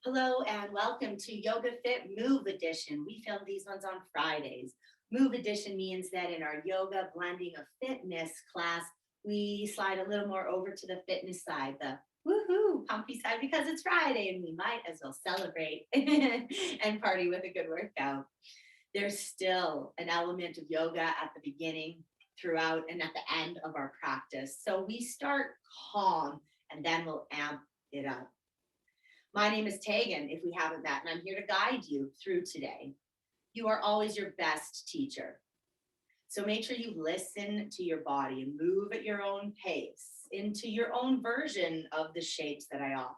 Hello and welcome to YogaFIT Move Edition. We film these ones on Fridays. Move Edition means that in our yoga blending of fitness class, we slide a little more over to the fitness side, the woohoo, pumpy side, because it's Friday and we might as well celebrate and party with a good workout. There's still an element of yoga at the beginning, throughout, and at the end of our practice. So we start calm and then we'll amp it up. My name is Tegan, if we haven't met, and I'm here to guide you through today. You are always your best teacher. So make sure you listen to your body and move at your own pace into your own version of the shapes that I offer.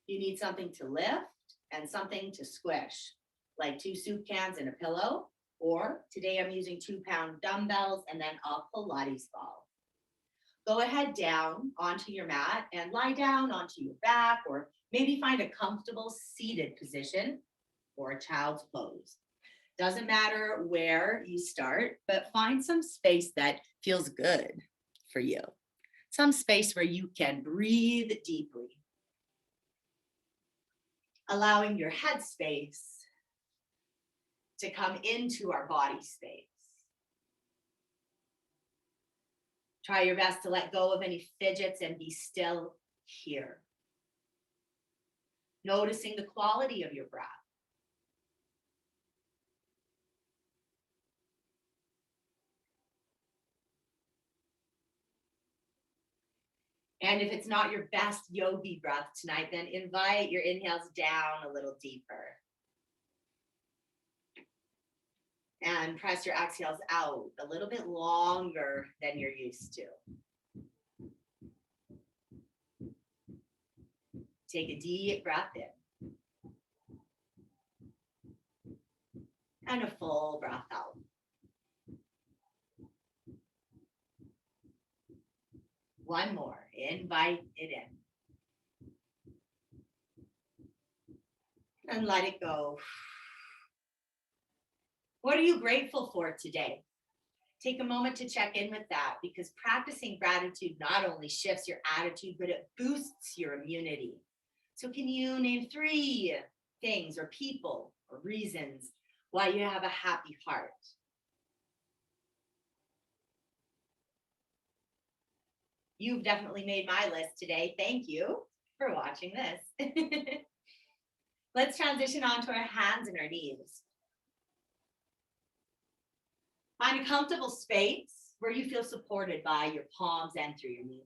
You need something to lift and something to squish, like 2 soup cans and a pillow, or today I'm using 2-pound dumbbells and then a Pilates ball. Go ahead down onto your mat and lie down onto your back, or maybe find a comfortable seated position or a child's pose. Doesn't matter where you start, but find some space that feels good for you. Some space where you can breathe deeply. Allowing your head space to come into our body space. Try your best to let go of any fidgets and be still here. Noticing the quality of your breath. And if it's not your best yogi breath tonight, then invite your inhales down a little deeper. And press your exhales out a little bit longer than you're used to. Take a deep breath in. And a full breath out. One more. Invite it in. And let it go. What are you grateful for today? Take a moment to check in with that, because practicing gratitude not only shifts your attitude, but it boosts your immunity. So can you name 3 things or people or reasons why you have a happy heart? You've definitely made my list today. Thank you for watching this. Let's transition on to our hands and our knees. Find a comfortable space where you feel supported by your palms and through your knees.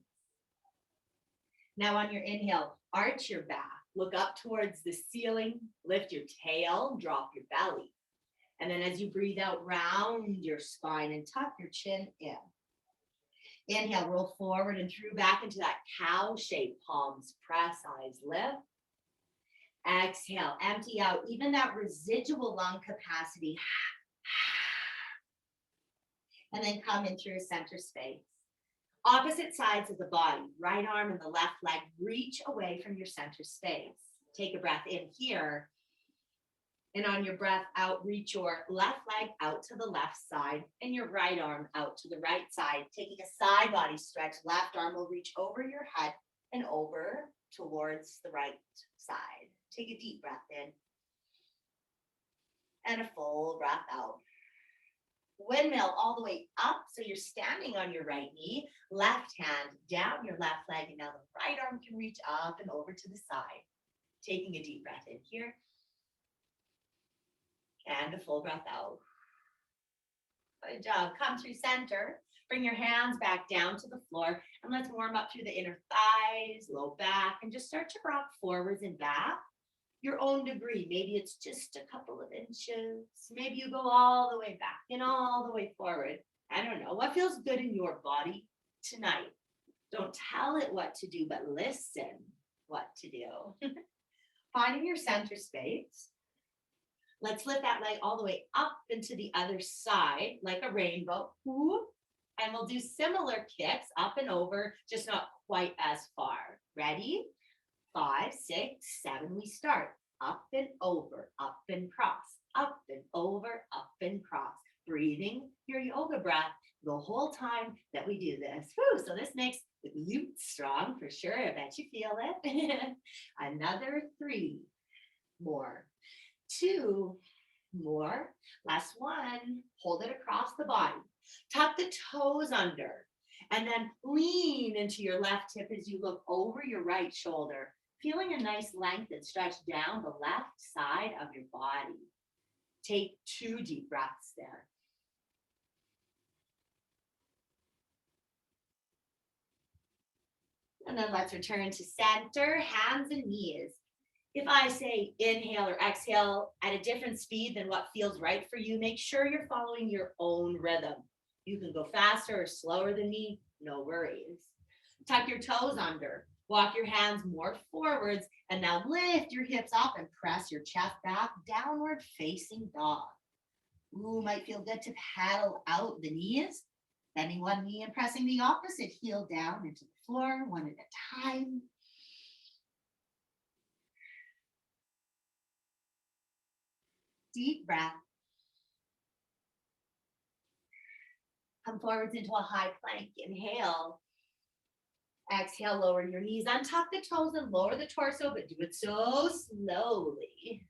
Now on your inhale, arch your back, look up towards the ceiling, lift your tail, drop your belly. And then as you breathe out, round your spine and tuck your chin in. Inhale, roll forward and through back into that cow shape, palms press, eyes lift. Exhale, empty out even that residual lung capacity. And then come into your center space. Opposite sides of the body, right arm and the left leg, reach away from your center space. Take a breath in here. And on your breath out, reach your left leg out to the left side and your right arm out to the right side. Taking a side body stretch, left arm will reach over your head and over towards the right side. Take a deep breath in. And a full breath out. Windmill all the way up, so you're standing on your right knee, left hand down your left leg, and now the right arm can reach up and over to the side. Taking a deep breath in here, and a full breath out. Good job. Come through center, bring your hands back down to the floor, and let's warm up through the inner thighs, low back, and just start to rock forwards and back. Your own degree. Maybe it's just a couple of inches. Maybe you go all the way back and all the way forward. I don't know. What feels good in your body tonight? Don't tell it what to do, but listen what to do. Finding your center space. Let's lift that leg all the way up into the other side like a rainbow. And we'll do similar kicks up and over, just not quite as far. Ready? 5, 6, 7, we start. Up and over, up and cross, up and over, up and cross. Breathing your yoga breath the whole time that we do this. So this makes Glutes strong for sure. I bet you feel it. Another 3 more. 2 more. Last one. Hold it across the body. Tuck the toes under. And then lean into your left hip as you look over your right shoulder, feeling a nice length and stretch down the left side of your body. Take 2 deep breaths there. And then let's return to center, hands and knees. If I say inhale or exhale at a different speed than what feels right for you, make sure you're following your own rhythm. You can go faster or slower than me, no worries. Tuck your toes under, walk your hands more forwards, and now lift your hips up and press your chest back, downward facing dog. Ooh, might feel good to paddle out the knees, bending one knee and pressing the opposite heel down into the floor, one at a time. Deep breath. Come forwards into a high plank. Inhale. Exhale, lower your knees, untuck the toes and lower the torso, but do it so slowly.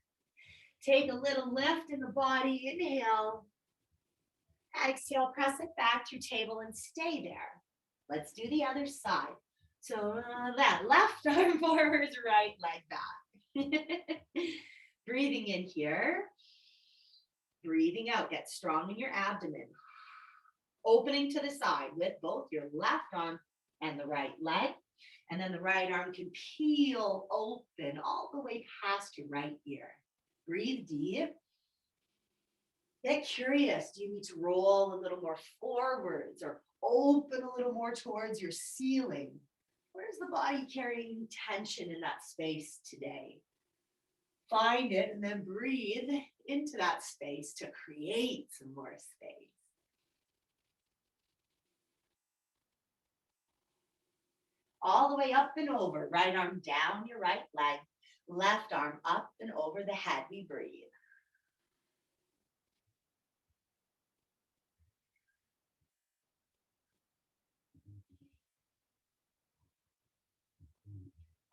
Take a little lift in the body. Inhale. Exhale, press it back through table and stay there. Let's do the other side. So that left arm forwards, right leg back. Breathing in here. Breathing out. Get strong in your abdomen. Opening to the side with both your left arm and the right leg. And then the right arm can peel open all the way past your right ear. Breathe deep. Get curious. Do you need to roll a little more forwards or open a little more towards your ceiling? Where's the body carrying tension in that space today? Find it and then breathe into that space to create some more space. All the way up and over. Right arm down your right leg. Left arm up and over the head. We breathe.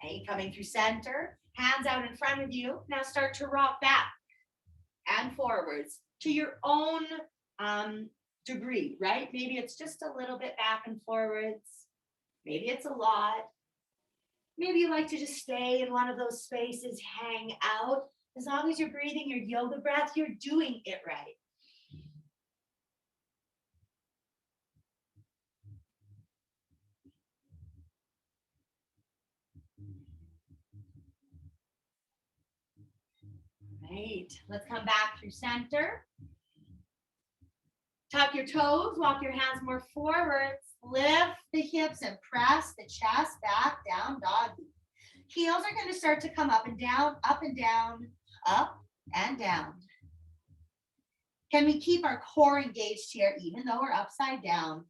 Okay, coming through center. Hands out in front of you. Now start to rock back and forwards to your own degree, right? Maybe it's just a little bit back and forwards. Maybe it's a lot. Maybe you like to just stay in one of those spaces, hang out. As long as you're breathing your yoga breath, you're doing it right. Right, let's come back through center. Tuck your toes, walk your hands more forwards. Lift the hips and press the chest back, down doggy. Heels are going to start to come up and down, up and down, up and down. Can we keep our core engaged here even though we're upside down?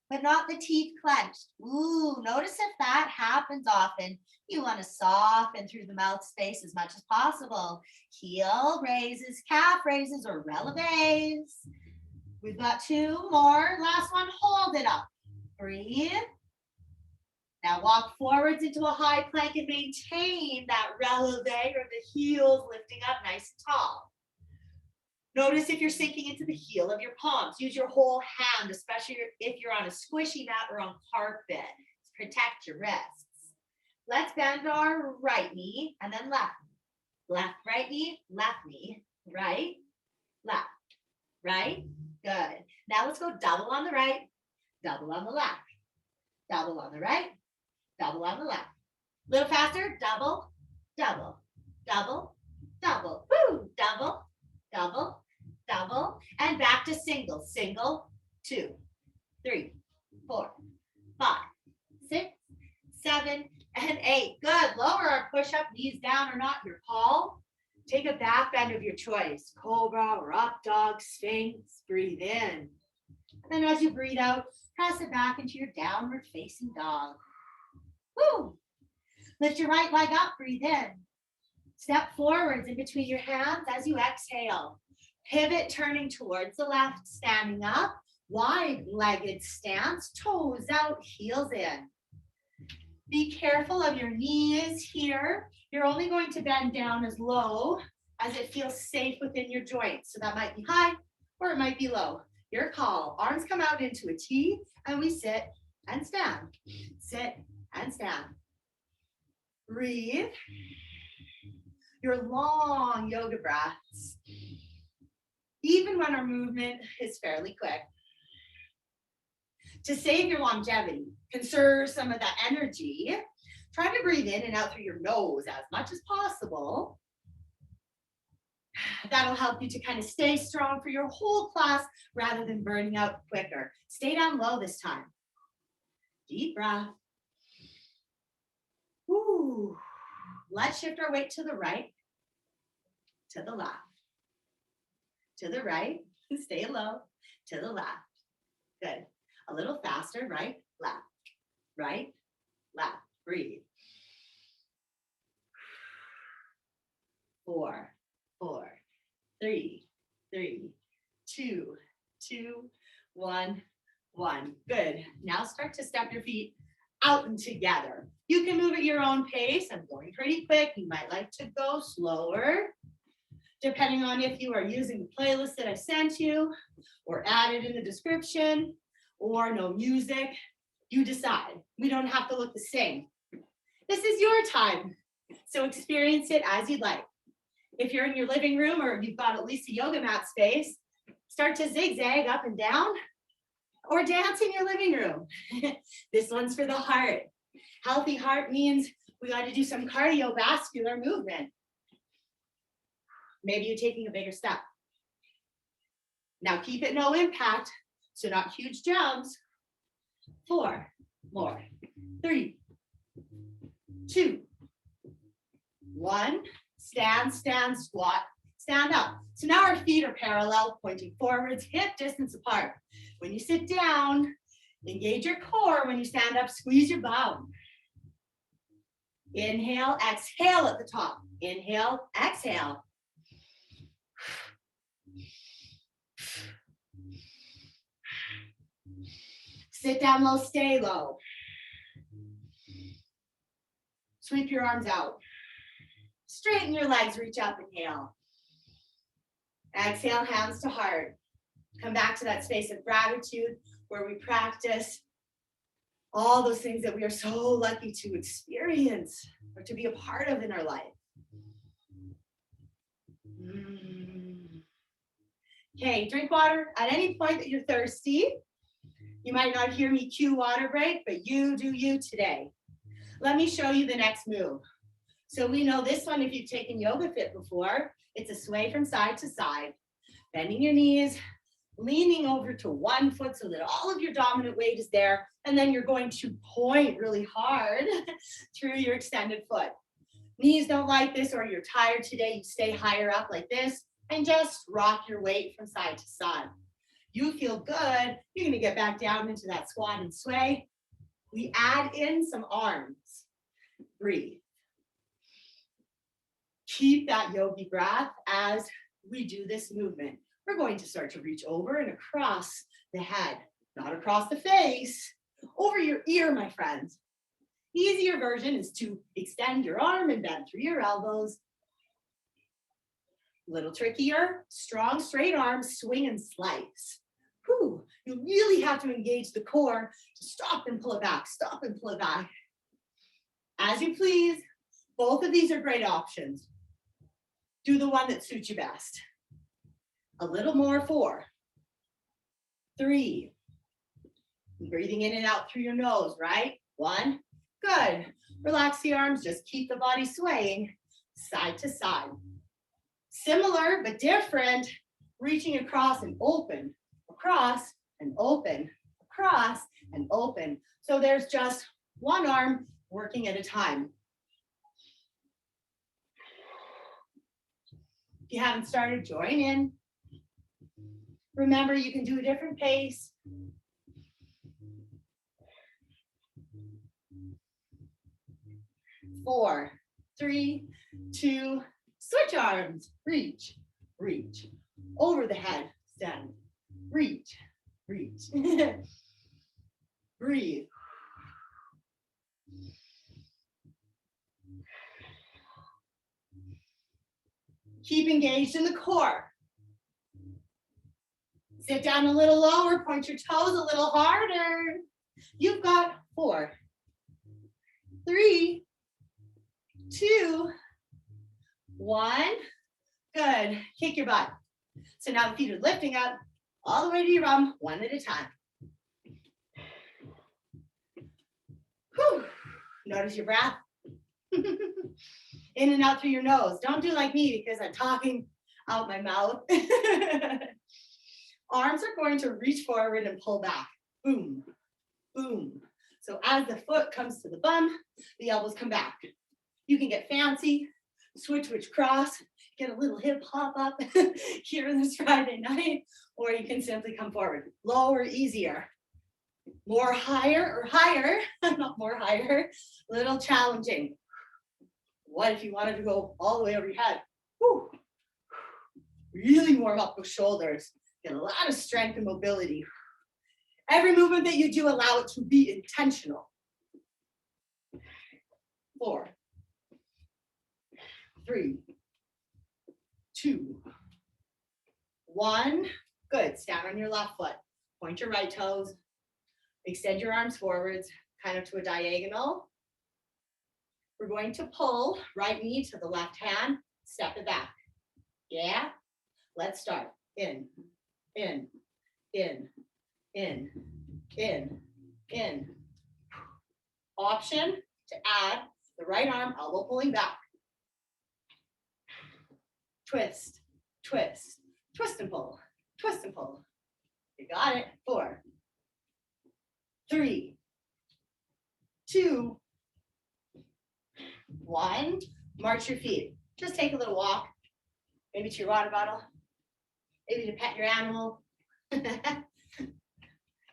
But not the teeth clenched. Ooh, notice if that happens often. You want to soften through the mouth space as much as possible. Heel raises, calf raises, or releves. We've got 2 more. Last one, hold it up. Breathe. Now walk forwards into a high plank and maintain that releve or the heels lifting up nice and tall. Notice if you're sinking into the heel of your palms. Use your whole hand, especially if you're on a squishy mat or on carpet, to protect your wrists. Let's bend our right knee and then left. Left, right knee, right, left, right. Good. Now let's go double on the right, double on the left, double on the right, double on the left. A little faster, double, double, double, double. Woo! Double, double, double. And back to single. Single, 2, 3, 4, 5, 6, 7, and 8. Good. Lower our push-up, knees down or not, your call. Take a back bend of your choice. Cobra or up dog, sphinx. Breathe in. And then as you breathe out, press it back into your downward facing dog. Woo! Lift your right leg up, breathe in. Step forwards in between your hands as you exhale. Pivot, turning towards the left, standing up. Wide-legged stance, toes out, heels in. Be careful of your knees here. You're only going to bend down as low as it feels safe within your joints. So that might be high or it might be low. Your call. Arms come out into a T and we sit and stand. Sit and stand. Breathe. Your long yoga breaths. Even when our movement is fairly quick. To save your longevity, conserve some of that energy, try to breathe in and out through your nose as much as possible. That'll help you to kind of stay strong for your whole class rather than burning out quicker. Stay down low this time. Deep breath. Ooh. Let's shift our weight to the right, to the left, to the right, stay low, to the left. Good. A little faster, right, left, right, left. Breathe. 4, 4, 3, 3, 2, 2, 1, 1. Good. Now start to step your feet out and together. You can move at your own pace. I'm going pretty quick. You might like to go slower, depending on if you are using the playlist that I sent you or added in the description or no music. You decide. We don't have to look the same. This is your time, so experience it as you'd like. If you're in your living room or you've got at least a yoga mat space, start to zigzag up and down or dance in your living room. This one's for the heart. Healthy heart means we got to do some cardiovascular movement. Maybe you're taking a bigger step. Now keep it no impact, so not huge jumps. 4 more. 3, 2, 1. Stand, stand, squat, stand up. So now our feet are parallel, pointing forwards, hip distance apart. When you sit down, engage your core. When you stand up, squeeze your bum. Inhale, exhale at the top. Inhale, exhale. Sit down low, stay low. Sweep your arms out. Straighten your legs, reach up, inhale. Exhale, hands to heart. Come back to that space of gratitude where we practice all those things that we are so lucky to experience or to be a part of in our life. Okay, drink water at any point that you're thirsty. You might not hear me cue water break, but you do you today. Let me show you the next move. So we know this one, if you've taken YogaFIT before, it's a sway from side to side, bending your knees, leaning over to one foot so that all of your dominant weight is there, and then you're going to point really hard through your extended foot. Knees don't like this, or you're tired today, you stay higher up like this, and just rock your weight from side to side. You feel good, you're gonna get back down into that squat and sway. We add in some arms. Breathe. Keep that yogi breath as we do this movement. We're going to start to reach over and across the head, not across the face, over your ear, my friends. Easier version is to extend your arm and bend through your elbows. Little trickier, strong, straight arms, swing and slice. Whew, you really have to engage the core to stop and pull it back, stop and pull it back. As you please, both of these are great options. Do the one that suits you best. A little more. 4, 3. Breathing in and out through your nose, right? 1. Good. Relax the arms, just keep the body swaying side to side. Similar but different, reaching across and open, across and open, across and open. So there's just one arm working at a time. If you haven't started, join in. Remember, you can do a different pace. Four, 3, 2, switch arms. Reach, reach. Over the head, stand. Reach, Breathe. Breathe. Keep engaged in the core. Sit down a little lower, point your toes a little harder. You've got 4, 3, 2, 1. Good. Kick your butt. So now the feet are lifting up all the way to your bum, one at a time. Whew. Notice your breath. In and out through your nose. Don't do like me because I'm talking out my mouth. Arms are going to reach forward and pull back. Boom, boom. So as the foot comes to the bum, the elbows come back. You can get fancy, switch cross, get a little hip hop up here this Friday night, or you can simply come forward. Lower, easier. More higher or higher, not more higher, little challenging. What if you wanted to go all the way over your head? Whew. Really warm up those shoulders. Get a lot of strength and mobility. Every movement that you do, allow it to be intentional. 4, 3, 2, 1. Good. Stand on your left foot. Point your right toes. Extend your arms forwards, kind of to a diagonal. We're going to pull right knee to the left hand, step it back. Yeah? Let's start. In, in, in, in, in, in. Option to add the right arm, elbow pulling back. Twist, twist, twist and pull, twist and pull. You got it. 4, 3, 2, 1. March your feet. Just take a little walk. Maybe to your water bottle. Maybe to pet your animal.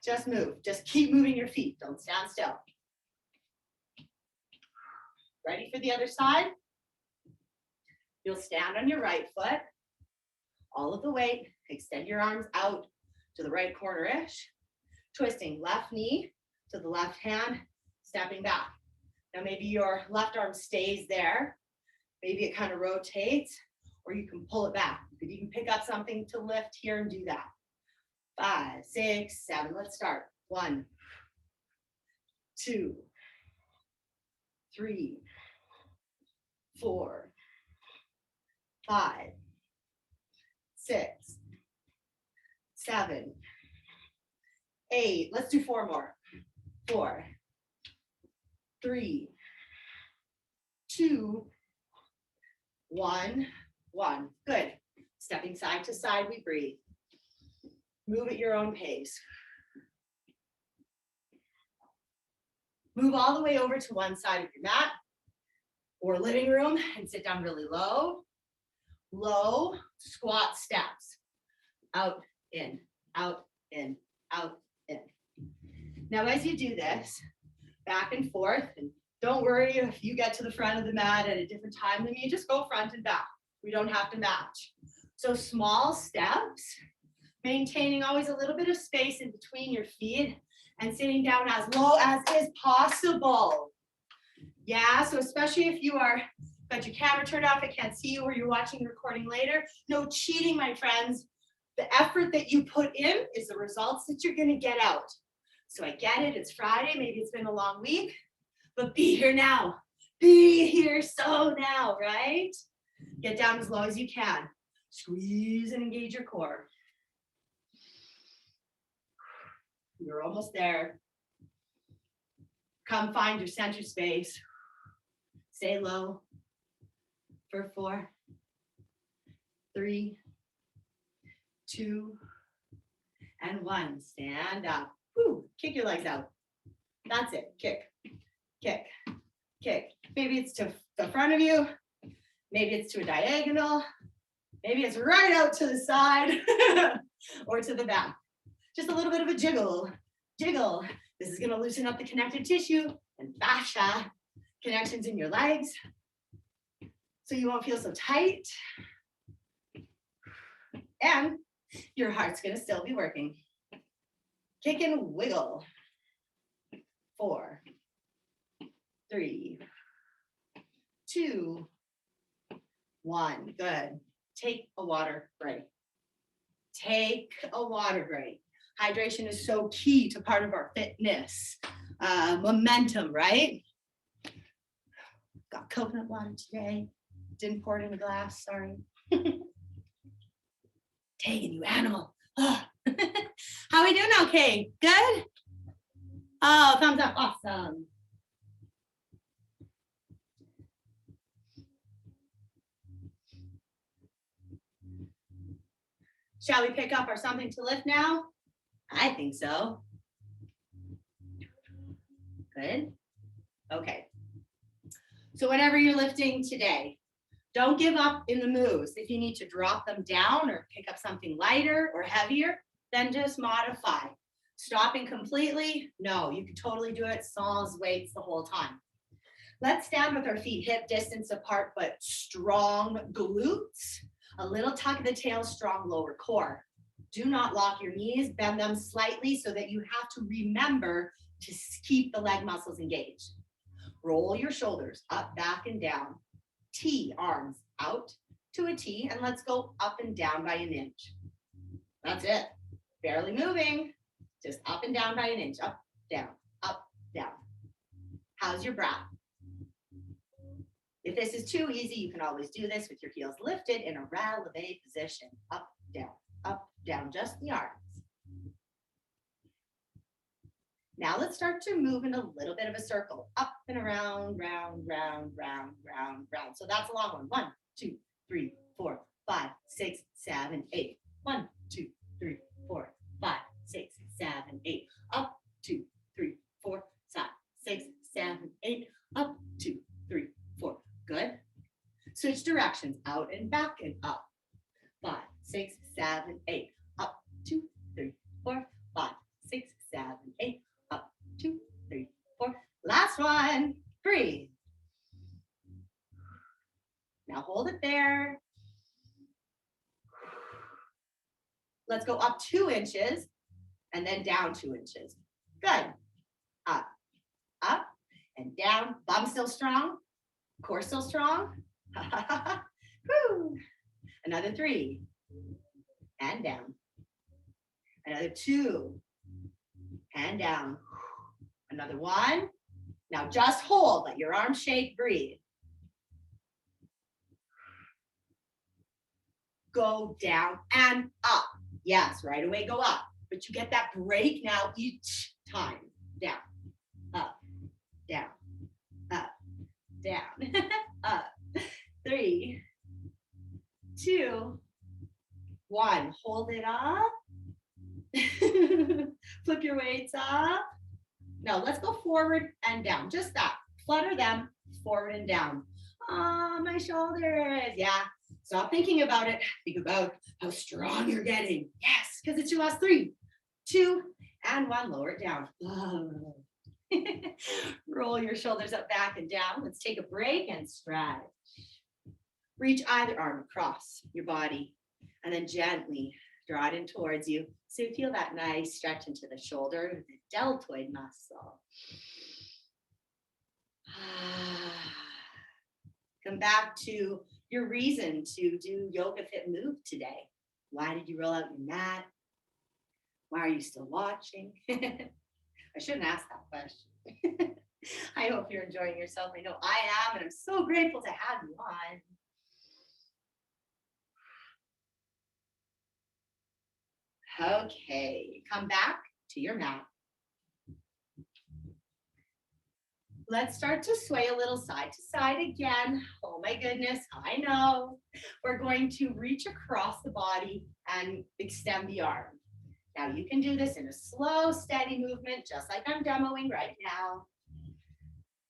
Just move. Just keep moving your feet. Don't stand still. Ready for the other side? You'll stand on your right foot. All of the weight. Extend your arms out to the right corner-ish. Twisting left knee to the left hand. Stepping back. Now maybe your left arm stays there. Maybe it kind of rotates, or you can pull it back. You could even pick up something to lift here and do that. 5, 6, 7. Let's start. 1, 2, 3, 4, 5, 6, 7, 8. Let's do 4 more. 4, 3, 2, 1, 1. Good. Stepping side to side, we breathe. Move at your own pace. Move all the way over to one side of your mat or living room and sit down really low. Low squat steps. Out, in, out, in, out, in. Now, as you do this, back and forth, and don't worry if you get to the front of the mat at a different time than me, just go front and back. We don't have to match. So small steps, maintaining always a little bit of space in between your feet and sitting down as low as is possible. Yeah, so especially if you are got your camera turned off, I can't see you, or you're watching the recording later. No cheating, my friends. The effort that you put in is the results that you're gonna get out. So I get it, it's Friday, maybe it's been a long week, but be here now. Be here so now, right? Get down as low as you can. Squeeze and engage your core. You're almost there. Come find your center space. Stay low for 4, 3, 2, and 1. Stand up. Woo. Kick your legs out. That's it. Kick, kick, kick. Maybe it's to the front of you. Maybe it's to a diagonal. Maybe it's right out to the side or to the back. Just a little bit of a jiggle. Jiggle. This is going to loosen up the connective tissue and fascia connections in your legs so you won't feel so tight. And your heart's going to still be working. Kick and wiggle. 4, 3, 2, 1. Good. Take a water break. Take a water break. Hydration is so key to part of our fitness. Momentum, right? Got coconut water today. Didn't pour it in a glass, sorry. Tegan, you animal. Oh. How are we doing okay? Good? Oh, thumbs up, awesome. Shall we pick up our something to lift now? I think so. Good. Okay. So whatever you're lifting today, don't give up in the moves. If you need to drop them down or pick up something lighter or heavier, then just modify. Stopping completely? No, you can totally do it. Sans weights the whole time. Let's stand with our feet hip distance apart, but strong glutes. A little tuck of the tail, strong lower core. Do not lock your knees, bend them slightly so that you have to remember to keep the leg muscles engaged. Roll your shoulders up, back, and down. T, arms out to a T, and let's go up and down by an inch. That's it. Barely moving, just up and down by an inch. Up, down, up, down. How's your breath? If this is too easy, you can always do this with your heels lifted in a releve position. Up, down, just the arms. Now let's start to move in a little bit of a circle. Up and around, round, round, round, round, round. So that's a long one. 1, 2, 3, 4, 5, 6, 7, 8. 1, 2, 3, 4, 5, 6, 7, 8. Up, 2, 3, 4, 5, 6, 7, 8. Up, 2, 3, 4. Good. Switch directions, out and back and up. 5, 6, 7, 8. Up, 2, 3, 4, 5, 6, 7, 8. Up, 2, 3, 4. Last one. Breathe. Now hold it there. Let's go up 2 inches and then down 2 inches. Good. Up, and down. Bum still strong. Core still strong. Woo. Another 3. And down. Another 2. And down. Another 1. Now just hold. Let your arms shake. Breathe. Go down and up. Yes, right away go up. But you get that break now each time. Down, up, down, up, down, up. 3, 2, 1. Hold it up. Flip your weights up. Now let's go forward and down. Just that. Flutter them forward and down. Oh, my shoulders. Yeah. Stop thinking about it. Think about how strong you're getting. Yes, because it's your last 3, 2, and 1. Lower it down. Roll your shoulders up, back, and down. Let's take a break and stretch. Reach either arm across your body and then gently draw it in towards you. So you feel that nice stretch into the shoulder, the deltoid muscle. Come back to your reason to do YogaFIT Move today. Why did you roll out your mat? Why are you still watching? I shouldn't ask that question. I hope you're enjoying yourself. I know I am, and I'm so grateful to have you on. Okay, come back to your mat. Let's start to sway a little side to side again. Oh my goodness, I know. We're going to reach across the body and extend the arm. Now you can do this in a slow, steady movement, just like I'm demoing right now.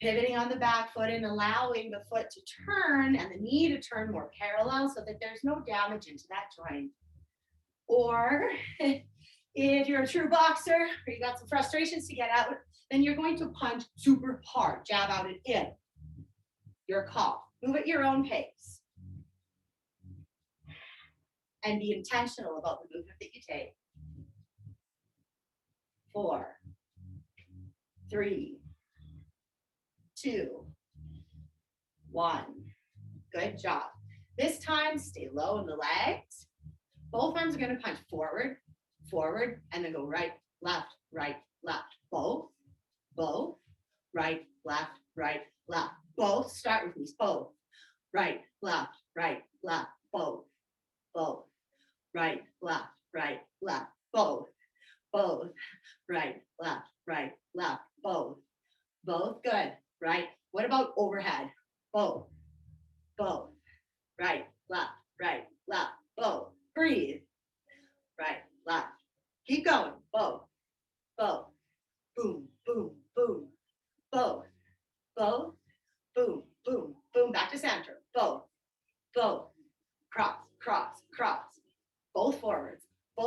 Pivoting on the back foot and allowing the foot to turn and the knee to turn more parallel so that there's no damage into that joint. Or if you're a true boxer or you got some frustrations to get out, then you're going to punch super hard, jab out and in. Your call. Move at your own pace. And be intentional about the movement that you take. 4, 3, 2, 1. Good job. This time, stay low in the legs. Both arms are going to punch forward, forward, and then go right, left, both, right, left, both. Start with these, both, right, left, both, right, left, both, right, left, both, good, right? What about overhead? Both, right, left, both, breathe, right, left, keep going, both, boom, boom, boom, both, boom, back to center, both, cross, both forwards, a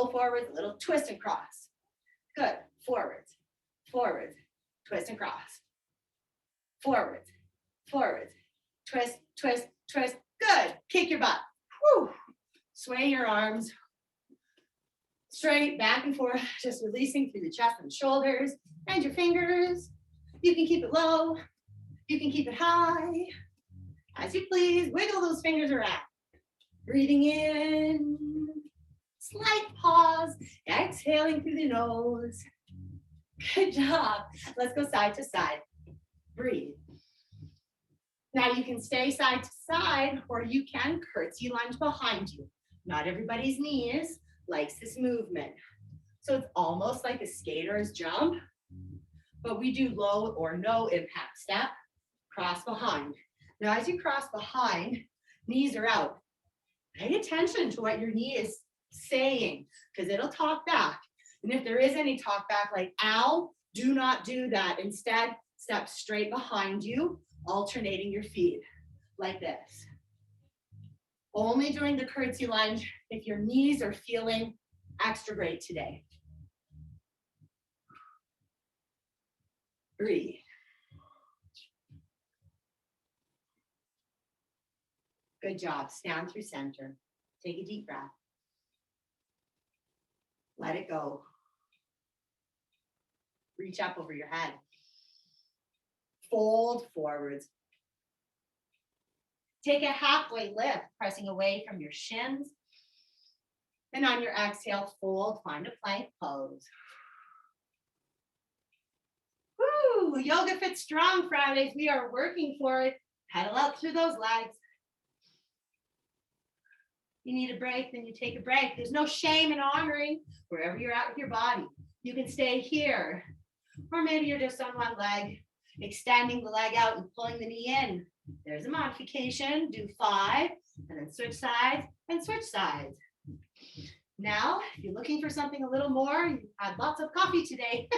little twist and cross, good, forwards, twist and cross, forwards, twist, good, kick your butt, whew. Sway your arms, straight, back and forth, just releasing through the chest and shoulders, and your fingers, you can keep it low, you can keep it high, as you please, wiggle those fingers around, breathing in, slight pause, exhaling through the nose, good job, let's go side to side, breathe. Now you can stay side to side, or you can curtsy lunge behind you. Not everybody's knees likes this movement. So it's almost like a skater's jump, but we do low or no impact step, cross behind. Now as you cross behind, knees are out. Pay attention to what your knee is saying, because it'll talk back. And if there is any talk back like, ow, do not do that. Instead, step straight behind you, alternating your feet like this. Only doing the curtsy lunge if your knees are feeling extra great today. Breathe. Good job. Stand through center. Take a deep breath. Let it go. Reach up over your head. Fold forwards. Take a halfway lift, pressing away from your shins. And on your exhale, fold, find a plank pose. Woo! YogaFIT Strong Fridays. We are working for it. Pedal out through those legs. You need a break, then you take a break. There's no shame in honoring wherever you're at with your body. You can stay here. Or maybe you're just on one leg, extending the leg out and pulling the knee in. There's a modification. Do 5, and then switch sides and switch sides. Now, if you're looking for something a little more, you had lots of coffee today,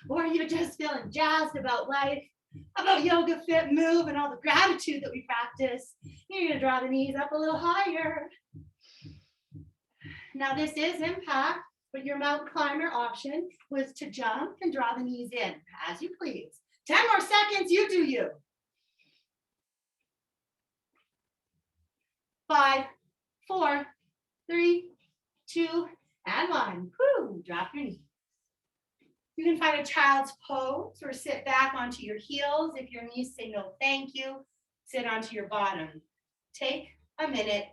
or you're just feeling jazzed about life, about YogaFIT move and all the gratitude that we practice, you're gonna draw the knees up a little higher. Now this is impact, but your mountain climber option was to jump and draw the knees in, as you please. 10 more seconds, you do you. 5, 4, 3, 2, and 1. Woo, drop your knees. You can find a child's pose or sit back onto your heels. If your knees say no thank you, sit onto your bottom. Take a minute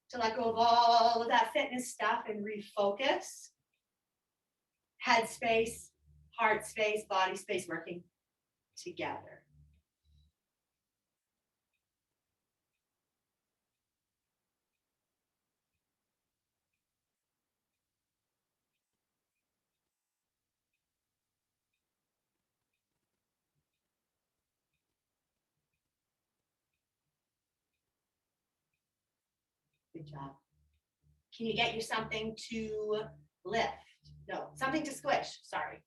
to let go of all of that fitness stuff and refocus. Head space, heart space, body space working together. Good job. Can you get you something to lift? No, something to squish, sorry.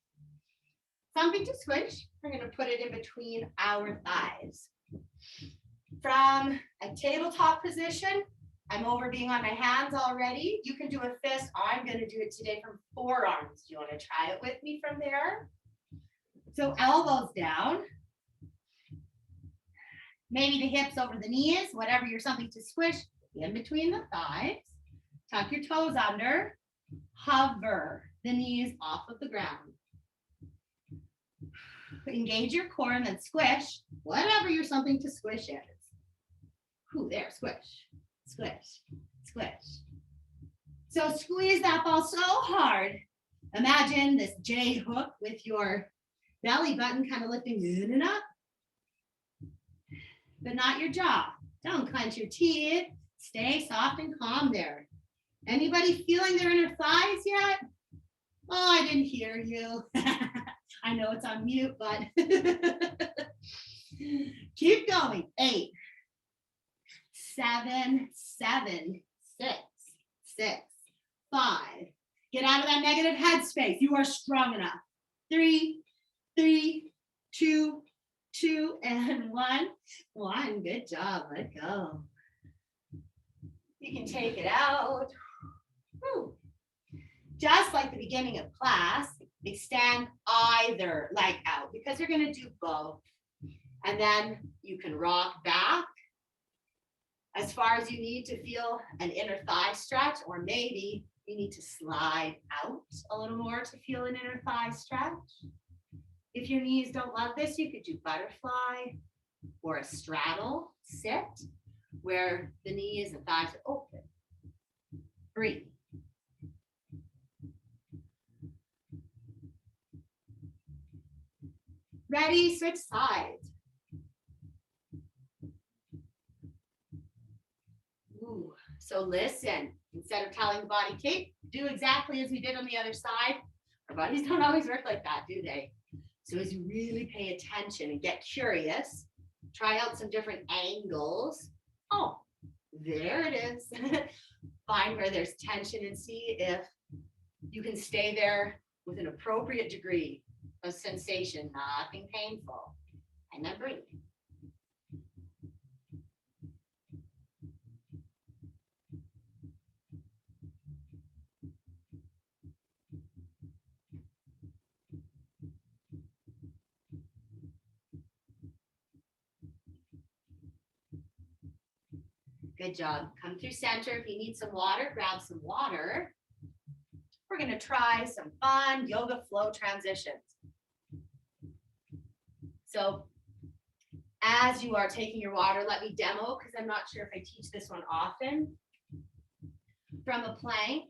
Something to squish. We're going to put it in between our thighs. From a tabletop position, I'm over being on my hands already. You can do a fist. I'm going to do it today from forearms. Do you want to try it with me from there? So elbows down. Maybe the hips over the knees, whatever you're something to squish in between the thighs. Tuck your toes under. Hover the knees off of the ground. Engage your core and then squish whatever your something to squish is. Ooh, there, squish, squish, squish. So squeeze that ball so hard. Imagine this J hook with your belly button kind of lifting it up, but not your jaw. Don't clench your teeth. Stay soft and calm there. Anybody feeling their inner thighs yet? Oh, I didn't hear you. I know it's on mute, but keep going. 8, 7, 6, 5. Get out of that negative headspace. You are strong enough. 3, 2, and 1. Good job. Let go. You can take it out. Woo. Just like the beginning of class, extend either leg out because you're going to do both. And then you can rock back as far as you need to feel an inner thigh stretch, or maybe you need to slide out a little more to feel an inner thigh stretch. If your knees don't love this, you could do butterfly or a straddle sit where the knees and thighs are open. Breathe. Ready, switch sides. Ooh. So listen, instead of telling the body, Kate, do exactly as we did on the other side. Our bodies don't always work like that, do they? So as you really pay attention and get curious, try out some different angles. Oh, there it is. Find where there's tension and see if you can stay there with an appropriate degree of sensation, nothing painful. And then breathe. Good job. Come through center. If you need some water, grab some water. We're going to try some fun yoga flow transitions. So as you are taking your water, let me demo because I'm not sure if I teach this one often. From a plank,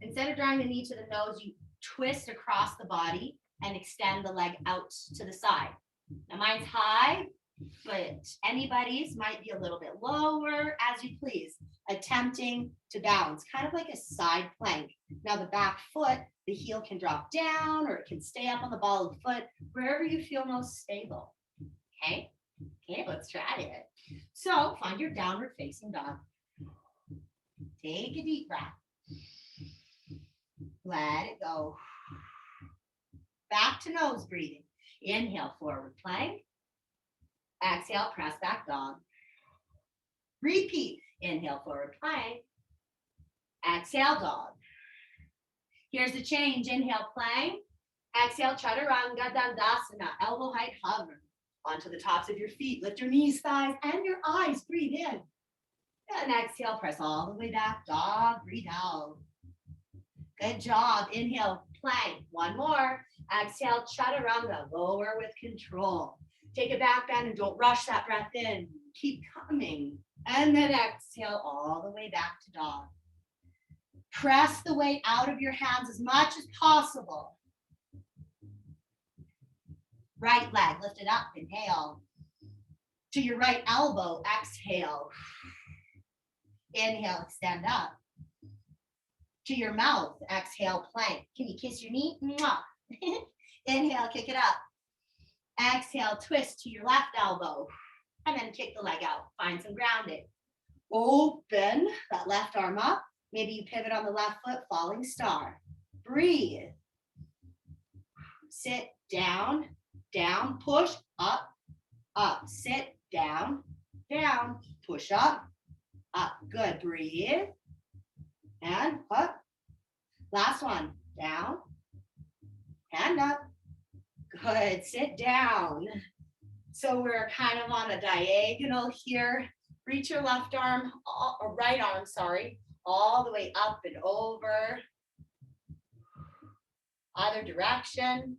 instead of drawing the knee to the nose, you twist across the body and extend the leg out to the side. Now mine's high, but anybody's might be a little bit lower, as you please, attempting to balance, kind of like a side plank. Now the back foot, the heel can drop down or it can stay up on the ball of the foot, wherever you feel most stable. Okay, let's try it. So find your downward facing dog. Take a deep breath. Let it go. Back to nose breathing. Inhale, forward plank. Exhale, press back dog. Repeat. Inhale, forward plank. Exhale, dog. Here's the change. Inhale, plank. Exhale, chaturanga dandasana. Elbow height hover onto the tops of your feet. Lift your knees, thighs, and your eyes. Breathe in. And exhale, press all the way back. Dog, breathe out. Good job. Inhale, plank. One more. Exhale, chaturanga. Lower with control. Take a back bend and don't rush that breath in. Keep coming. And then exhale all the way back to dog. Press the weight out of your hands as much as possible. Right leg lifted up. Inhale. To your right elbow. Exhale. Inhale, extend up. To your mouth. Exhale, plank. Can you kiss your knee? Mwah. Inhale, kick it up. Exhale, twist to your left elbow. And then kick the leg out. Find some grounding. Open that left arm up. Maybe you pivot on the left foot, falling star. Breathe. Sit down, down, push, up, up. Sit down, down, push up, up. Good. Breathe. And up. Last one. Down and up. Good. Sit down. So we're kind of on a diagonal here. Reach your left arm, or right arm, sorry, all the way up and over. Other direction.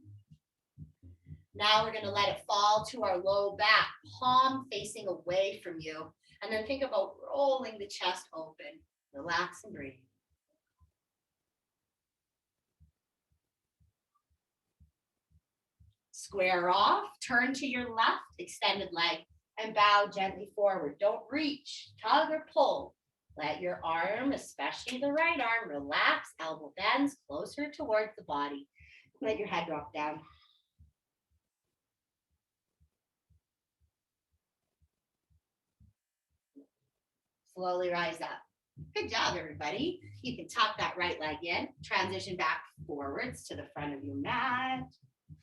Now we're going to let it fall to our low back, palm facing away from you. And then think about rolling the chest open. Relax and breathe. Square off, turn to your left, extended leg, and bow gently forward. Don't reach, tug or pull. Let your arm, especially the right arm, relax, elbow bends closer towards the body. Let your head drop down. Slowly rise up. Good job, everybody. You can tuck that right leg in, transition back forwards to the front of your mat,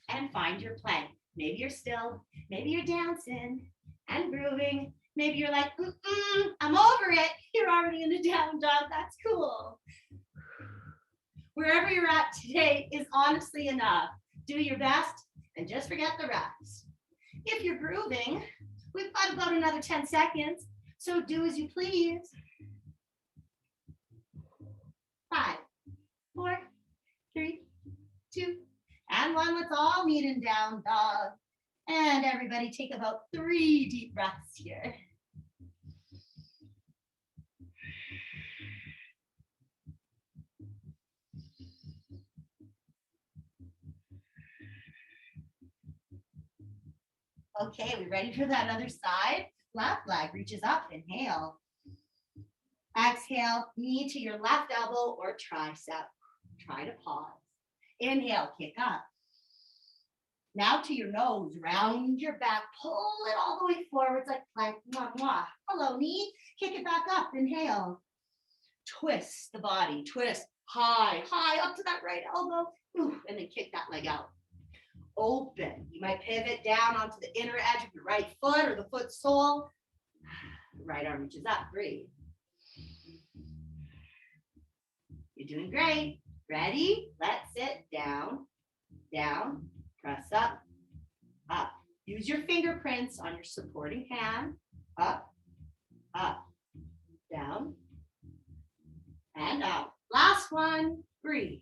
and find your plank. Maybe you're still, maybe you're dancing and grooving. Maybe you're like, I'm over it. You're already in a down dog. That's cool. Wherever you're at today is honestly enough. Do your best and just forget the rest. If you're grooving, we've got about another 10 seconds. So do as you please. 5, 4, 3, 2, and 1. Let's all meet in down dog. And everybody take about 3 deep breaths here. Okay, we ready for that other side? Left leg reaches up, inhale. Exhale, knee to your left elbow or tricep. Try to pause. Inhale, kick up. Now to your nose, round your back, pull it all the way forwards like plank. Mwah, mwah. Hello, knee. Kick it back up. Inhale. Twist the body. Twist high, high up to that right elbow. Ooh, and then kick that leg out. Open. You might pivot down onto the inner edge of your right foot or the foot sole. Right arm reaches up. Breathe. You're doing great. Ready? Let's sit down, down, press up, up. Use your fingerprints on your supporting hand. Up, up, down, and up. Last one. Breathe.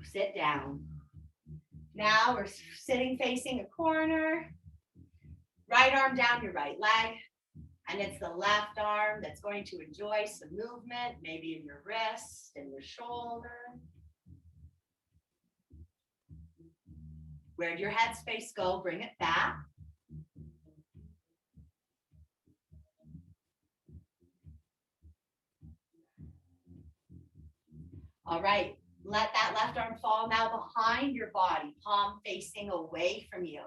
Sit down. Now we're sitting facing a corner. Right arm down your right leg. And it's the left arm that's going to enjoy some movement, maybe in your wrist and your shoulder. Where'd your headspace go? Bring it back. All right, let that left arm fall now behind your body, palm facing away from you.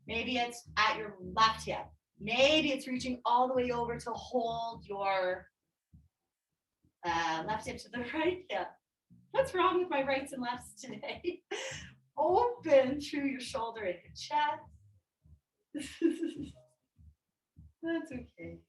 Maybe it's at your left hip. Maybe it's reaching all the way over to hold your left hip to the right hip. What's wrong with my rights and lefts today? Open through your shoulder and your chest. That's okay.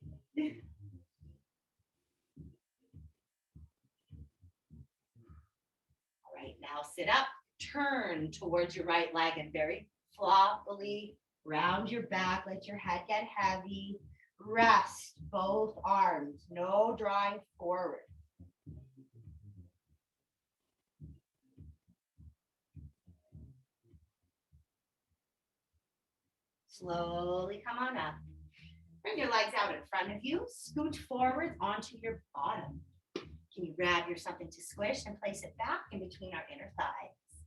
All right, now sit up, turn towards your right leg and very floppily round your back, let your head get heavy. Rest both arms, no drawing forward. Slowly come on up. Bring your legs out in front of you. Scoot forward onto your bottom. Can you grab your something to squish and place it back in between our inner thighs?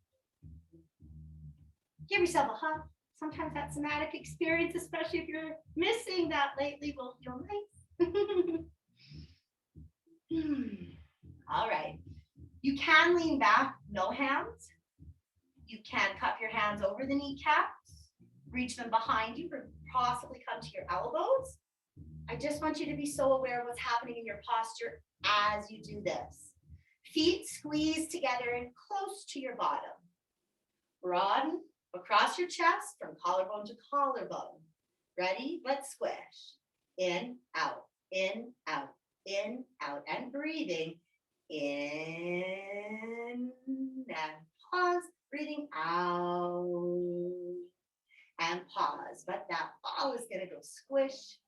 Give yourself a hug. Sometimes that somatic experience, especially if you're missing that lately, will feel nice. All right. You can lean back, no hands. You can cup your hands over the kneecaps, reach them behind you, or possibly come to your elbows. I just want you to be so aware of what's happening in your posture as you do this. Feet squeeze together and close to your bottom. Broaden across your chest from collarbone to collarbone. Ready? Let's squish. In, out, in, out, in, out. And breathing. In and pause. Breathing out and pause. But that ball is going to go squish,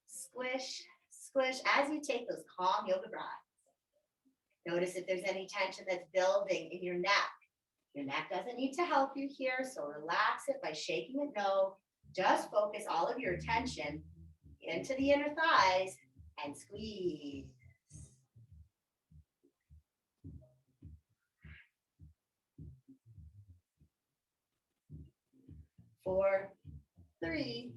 squish, squish as you take those calm yoga breaths. Notice if there's any tension that's building in your neck, Your neck doesn't need to help you here, so relax it by shaking it no. Just focus all of your attention into the inner thighs and squeeze. 4, 3,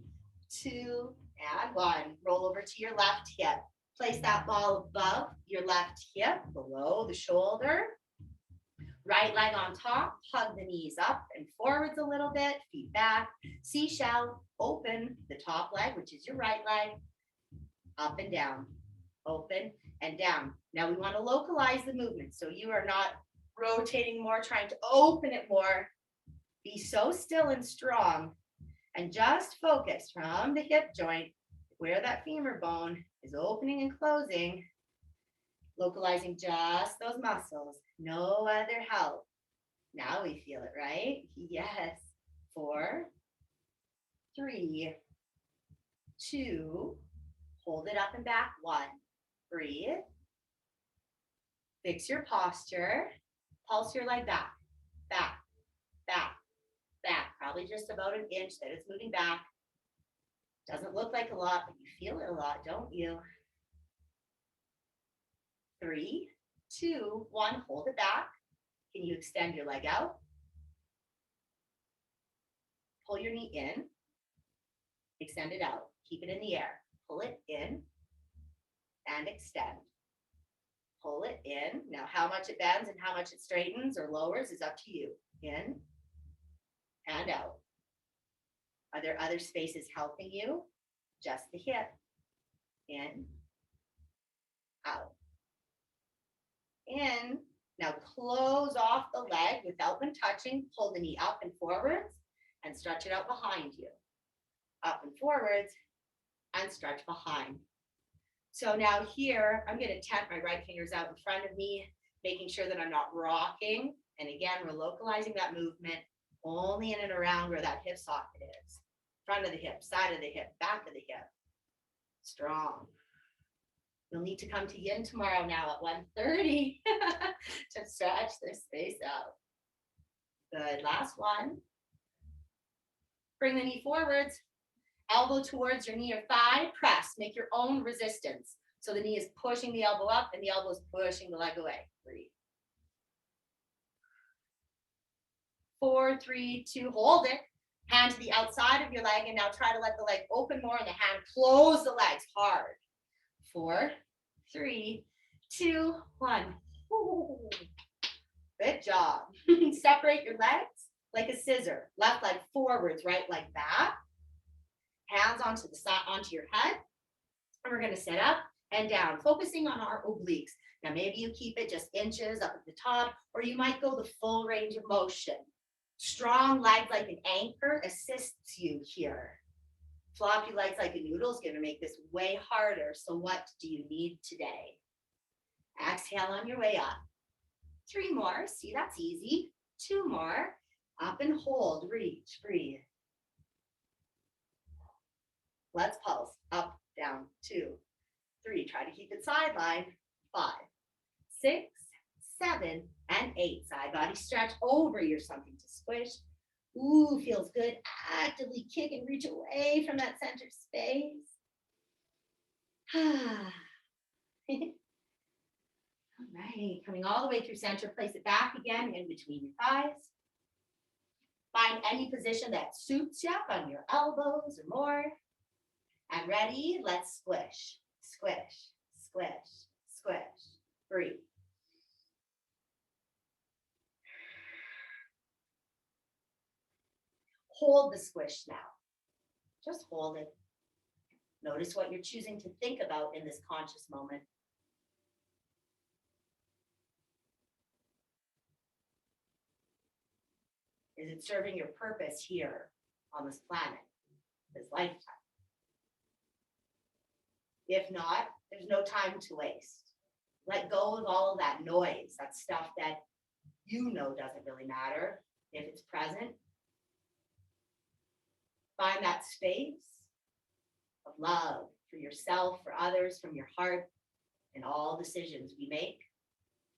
2, and 1. Roll over to your left hip. Place that ball above your left hip, below the shoulder. Right leg on top, hug the knees up and forwards a little bit, feet back. Seashell, open the top leg, which is your right leg, up and down, open and down. Now we want to localize the movement, so you are not rotating more, trying to open it more. Be so still and strong, and just focus from the hip joint, where that femur bone is opening and closing, localizing just those muscles, no other help. Now we feel it, right? Yes. 4, 3, 2, hold it up and back. 1, breathe. Fix your posture. Pulse your leg back, back, back, back. Probably just about an inch that it's moving back. Doesn't look like a lot, but you feel it a lot, don't you? 3, 2, 1, hold it back. Can you extend your leg out? Pull your knee in. Extend it out. Keep it in the air. Pull it in and extend. Pull it in. Now, how much it bends and how much it straightens or lowers is up to you. In and out. Are there other spaces helping you? Just the hip. In, out. In. Now close off the leg without them touching. Pull the knee up and forwards and stretch it out behind you. Up and forwards and stretch behind. So now here, I'm going to tap my right fingers out in front of me, making sure that I'm not rocking. And again, we're localizing that movement only in and around where that hip socket is. Front of the hip, side of the hip, back of the hip. Strong. You'll need to come to yin tomorrow now at 1:30 to stretch this space out. Good. Last one. Bring the knee forwards. Elbow towards your knee or thigh. Press. Make your own resistance. So the knee is pushing the elbow up and the elbow is pushing the leg away. 3, 4, 3, 2. Hold it. Hand to the outside of your leg, and now try to let the leg open more and the hand close the legs hard. 4, 3, 2, 1. Ooh. Good job. Separate your legs like a scissor. Left leg forwards, right leg back. Hands onto the side, onto your head. And we're going to sit up and down, focusing on our obliques. Now, maybe you keep it just inches up at the top, or you might go the full range of motion. Strong legs like an anchor assists you here. Floppy legs like a noodle is going to make this way harder. So what do you need today? Exhale on your way up. 3 more. See, that's easy. 2 more. Up and hold. Reach. Breathe. Let's pulse. Up, down. 2, 3. Try to keep it sideline. 5, 6, 7, and 8. Side body stretch over your something to squish. Ooh, feels good. Actively kick and reach away from that center space. All right, coming all the way through center, place it back again in between your thighs. Find any position that suits you on your elbows or more. And ready, let's squish, squish, squish, squish. Breathe. Hold the squish now. Just hold it. Notice what you're choosing to think about in this conscious moment. Is it serving your purpose here on this planet, this lifetime? If not, there's no time to waste. Let go of all of that noise, that stuff that you know doesn't really matter. If it's present, find that space of love for yourself, for others, from your heart, and all decisions we make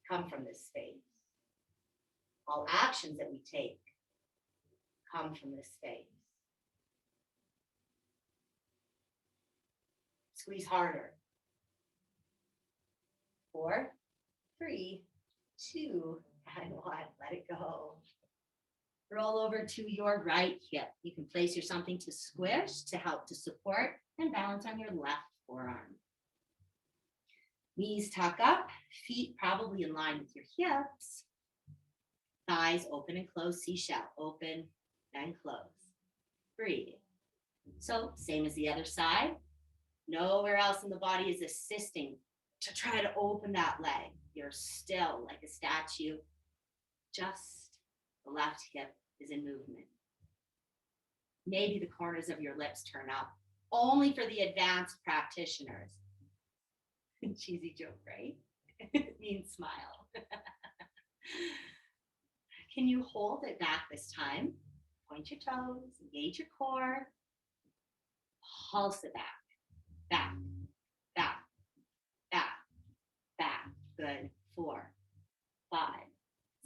come from this space. All actions that we take come from this space. Squeeze harder. 4, 3, 2, and 1. Let it go. Roll over to your right hip. You can place your something to squish to help to support and balance on your left forearm. Knees tuck up, feet probably in line with your hips. Thighs open and close, seashell. Open and close. Breathe. So same as the other side. Nowhere else in the body is assisting to try to open that leg. You're still like a statue. Just the left hip is in movement. Maybe the corners of your lips turn up, only for the advanced practitioners. Cheesy joke, right? It means smile. Can you hold it back this time? Point your toes, engage your core. Pulse it back, back, back, back, back. Good. 4, 5,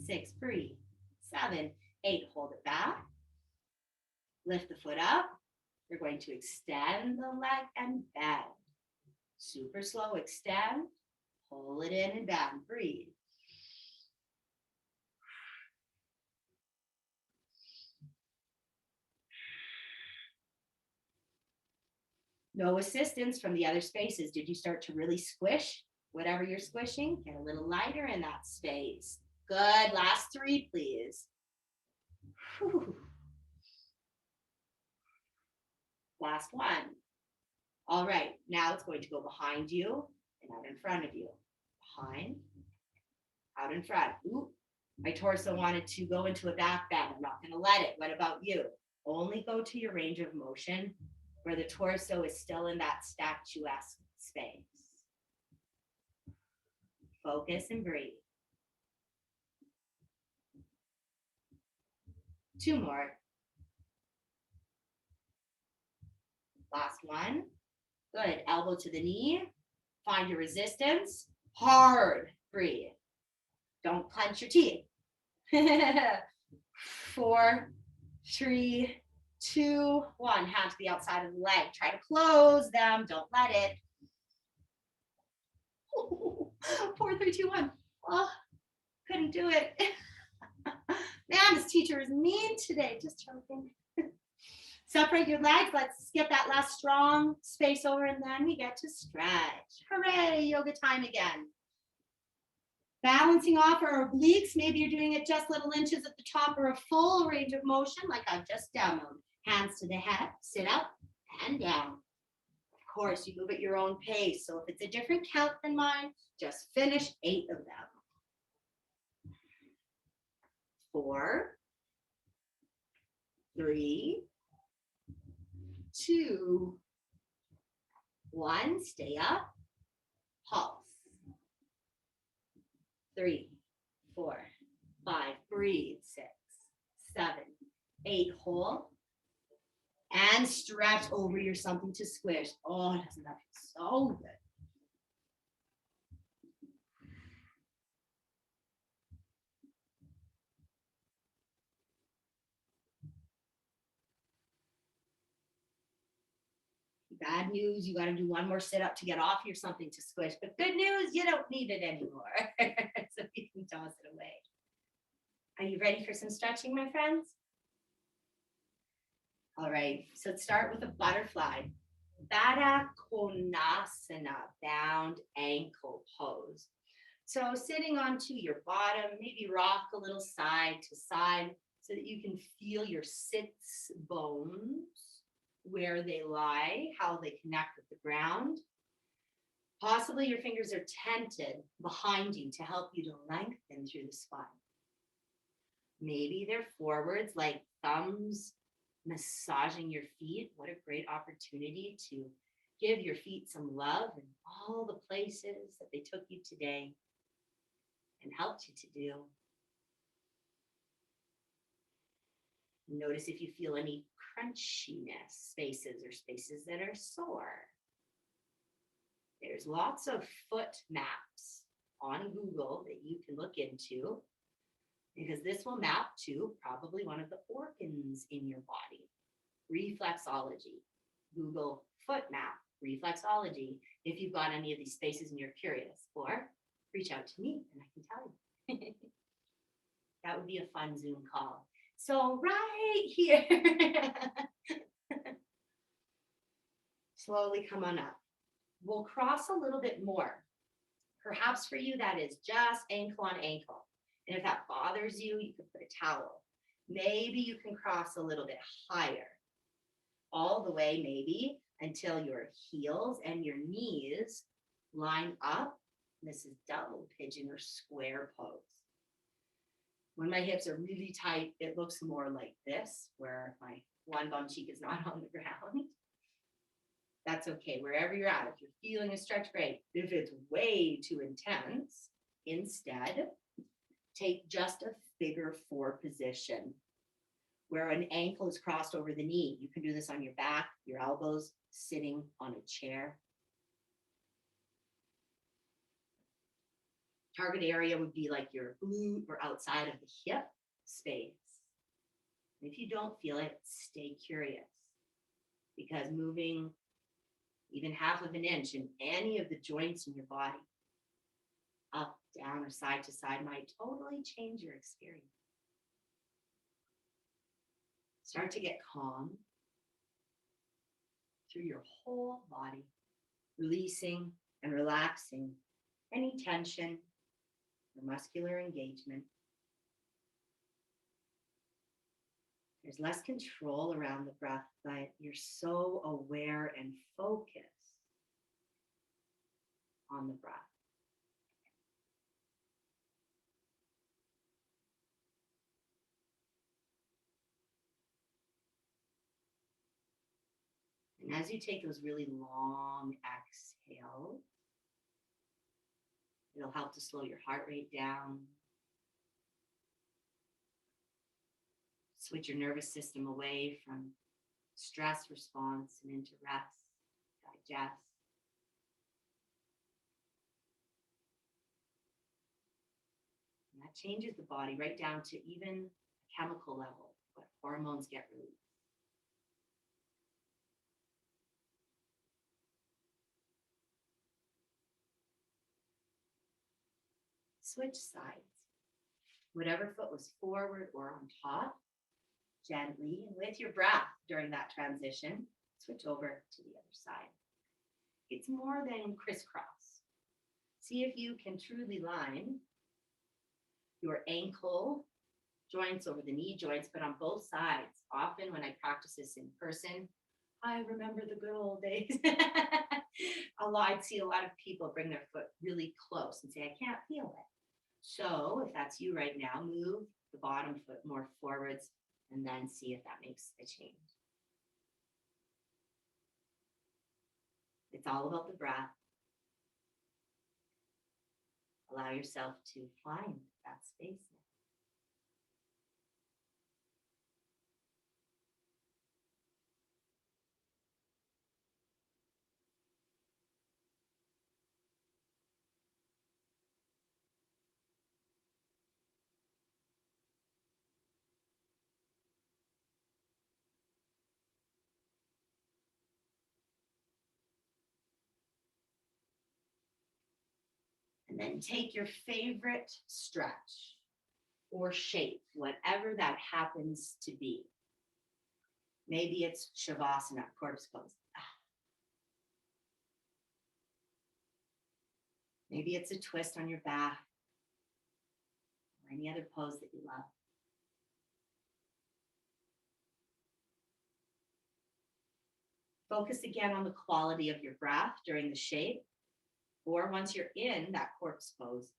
6, breathe. 7, 8, hold it back. Lift the foot up. You're going to extend the leg and bend. Super slow, extend. Pull it in and bend. Breathe. No assistance from the other spaces. Did you start to really squish whatever you're squishing? Get a little lighter in that space. Good. Last 3, please. Whew. Last 1. All right. Now it's going to go behind you and out in front of you. Behind, out in front. Ooh, my torso wanted to go into a back bend. I'm not going to let it. What about you? Only go to your range of motion where the torso is still in that statuesque space. Focus and breathe. 2 more. Last 1. Good. Elbow to the knee. Find your resistance. Hard. Breathe. Don't clench your teeth. 4, 3, 2, 1. Hand to the outside of the leg. Try to close them. Don't let it. 4, 3, 2, 1. Oh, couldn't do it. Man, this teacher is mean today. Just joking. Separate your legs. Let's get that last strong space over, and then we get to stretch. Hooray, yoga time again. Balancing off our obliques. Maybe you're doing it just little inches at the top or a full range of motion like I've just demoed. Hands to the head, sit up and down. Of course, you move at your own pace. So if it's a different count than mine, just finish 8 of them. 4, 3, 2, 1. Stay up. Pulse. 3, 4, 5. Breathe. 6, 7, 8. Hold. And stretch over your something to squish. Oh, doesn't that feel so good? Bad news, you got to do 1 more sit up to get off your something to squish. But good news, you don't need it anymore. So you can toss it away. Are you ready for some stretching, my friends? All right, so let's start with a butterfly. Baddha Konasana, bound ankle pose. So sitting onto your bottom, maybe rock a little side to side so that you can feel your sits bones, where they lie, how they connect with the ground. Possibly your fingers are tented behind you to help you to lengthen through the spine. Maybe they're forwards, like thumbs massaging your feet. What a great opportunity to give your feet some love in all the places that they took you today and helped you to do. Notice if you feel any crunchiness, spaces or spaces that are sore. There's lots of foot maps on Google that you can look into. because this will map to probably one of the organs in your body. Reflexology. Google foot map, reflexology, if you've got any of these spaces and you're curious, or reach out to me and I can tell you. That would be a fun Zoom call. So right here, slowly come on up. We'll cross a little bit more. Perhaps for you, that is just ankle on ankle. And if that bothers you, you can put a towel. Maybe you can cross a little bit higher, all the way maybe until your heels and your knees line up. This is double pigeon or square pose. When my hips are really tight, it looks more like this, where my one bum cheek is not on the ground. That's okay, wherever you're at. If you're feeling a stretch, great. If it's way too intense, instead, take just a figure four position where an ankle is crossed over the knee. You can do this on your back, your elbows, sitting on a chair. Target area would be like your glute or outside of the hip space. If you don't feel it, stay curious, because moving even half of an inch in any of the joints in your body, up, down, or side to side, might totally change your experience. Start to get calm through your whole body, releasing and relaxing any tension or muscular engagement. There's less control around the breath, but you're so aware and focused on the breath. And as you take those really long exhales, it'll help to slow your heart rate down, switch your nervous system away from stress response and into rest, digest. And that changes the body right down to even a chemical level, what hormones get released. Switch sides. Whatever foot was forward or on top, gently, and with your breath during that transition, switch over to the other side. It's more than crisscross. See if you can truly line your ankle joints over the knee joints, but on both sides. Often when I practice this in person, I remember the good old days. I'd see a lot of people bring their foot really close and say, I can't feel it. So if that's you right now, move the bottom foot more forwards and then see if that makes a change. It's all about the breath. Allow yourself to find that space now. And then take your favorite stretch or shape, whatever that happens to be. Maybe it's Shavasana, corpse pose. Maybe it's a twist on your back or any other pose that you love. Focus again on the quality of your breath during the shape, or once you're in that corpse pose.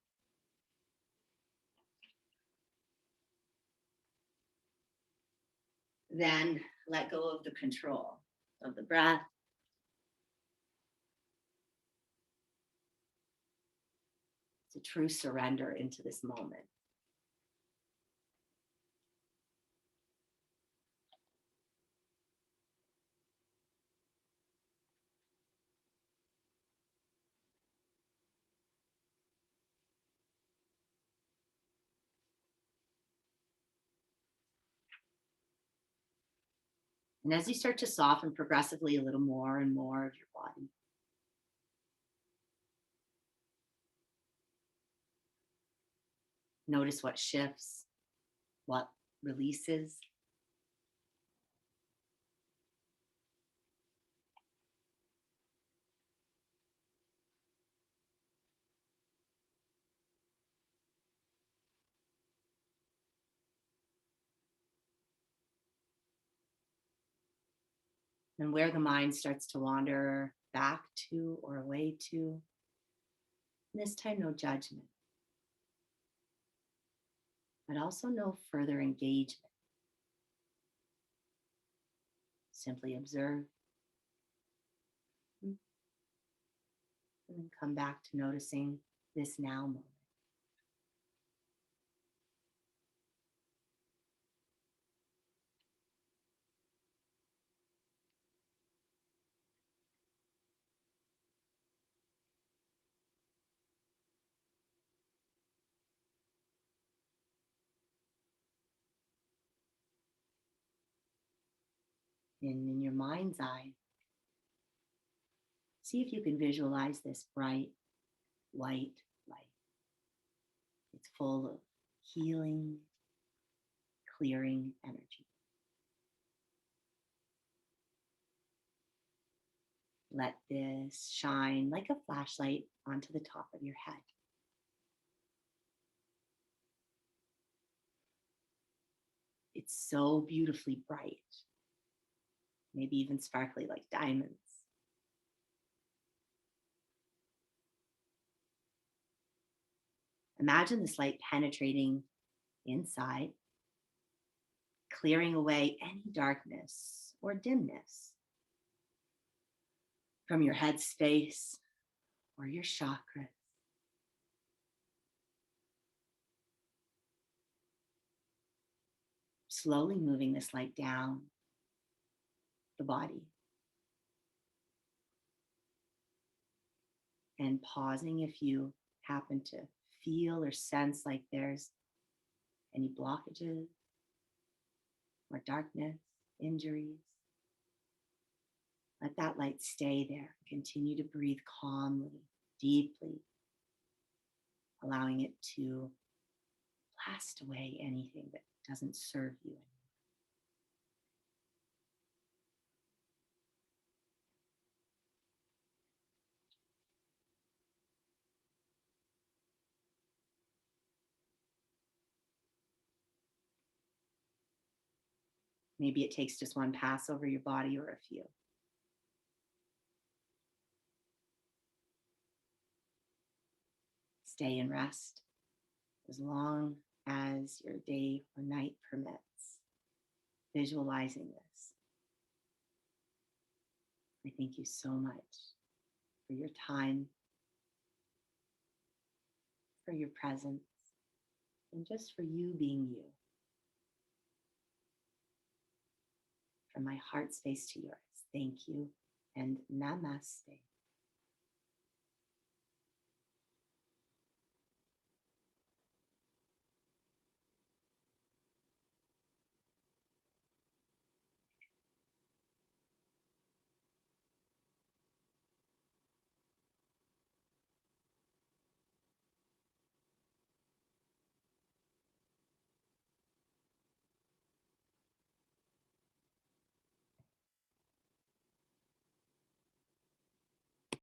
Then let go of the control of the breath. It's a true surrender into this moment. And as you start to soften progressively a little more and more of your body, notice what shifts, what releases. And where the mind starts to wander back to or away to. And this time, no judgment, but also no further engagement. Simply observe and then come back to noticing this now moment. And in your mind's eye, see if you can visualize this bright white light. It's full of healing, clearing energy. Let this shine like a flashlight onto the top of your head. It's so beautifully bright, maybe even sparkly like diamonds. Imagine this light penetrating inside, clearing away any darkness or dimness from your head space or your chakras. Slowly moving this light down the body and pausing if you happen to feel or sense like there's any blockages or darkness, injuries. Let that light stay there. Continue to breathe calmly, deeply, allowing it to blast away anything that doesn't serve you anymore. Maybe it takes just one pass over your body or a few. Stay and rest as long as your day or night permits. Visualizing this. I thank you so much for your time, for your presence, and just for you being you. From my heart space to yours, thank you and namaste.